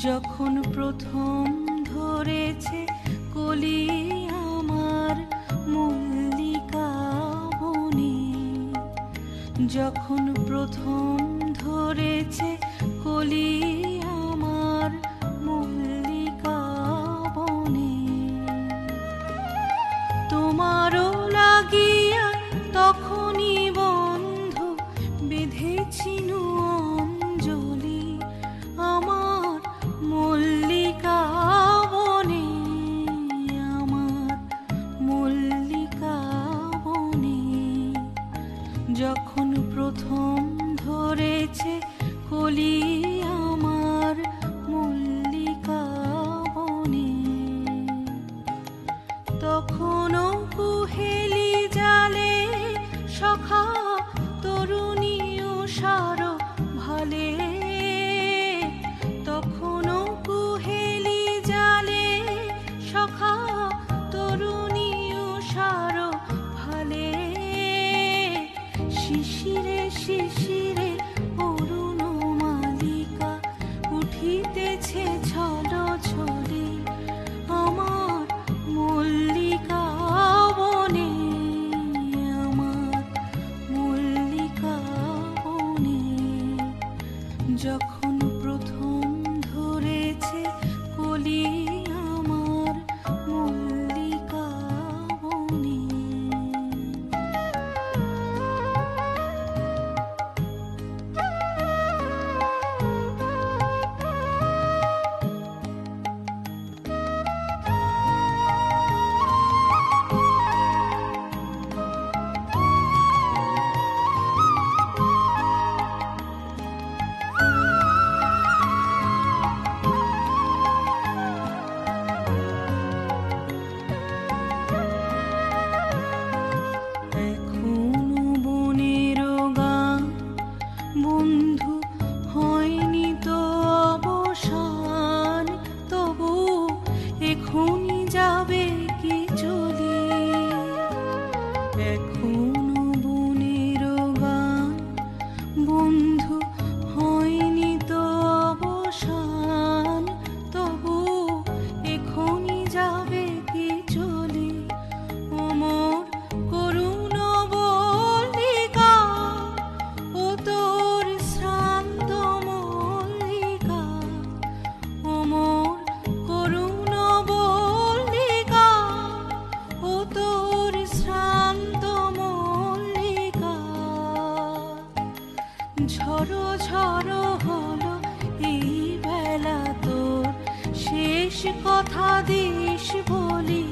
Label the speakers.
Speaker 1: যখন প্রথম ধরেছে কলি আমার মল্লিকা বনে, যখন প্রথম ধরেছে কলি আমার মল্লিকা বনে, তোমারও লাগিয়া তখনই বন্ধু বেঁধেছিল অঞ্জলি আমার মল্লিকা বনে, আমার মল্লিকা বনে। যখন প্রথম ধরেছে কলি আমার মল্লিকা বনে, তখনও কুহেলি জালে সখা তরুণী উষার ভালে, তখনও কুহেলি জালে সখা তরুণী উষার ভালে, শিশিরে শিশিরে অরুণ মালিকা উঠিতেছে ছল ছলে আমার মল্লিকা বনে, আমার মল্লিকা বনে। যখন প্রথম ধরেছে কলি আমার মল্লিকা বনে। বন্ধু হয়নি তো অবসান, তবু এখনই যাবে কি চলে, এখনো বনের গান বন্ধু হয়নি তো অবসান, তবু এখনই যাবে কি চলে ওমর করুণ বল্লিকা, ও তোর শ্রান্ত মল্লিকা, ওমর করুণ বল্লিকা, ও তোর শ্রান্ত মল্লিকা। ঝড়ো ঝড়ো হলো এই বেলা তোর শেষ কথা দিস বলি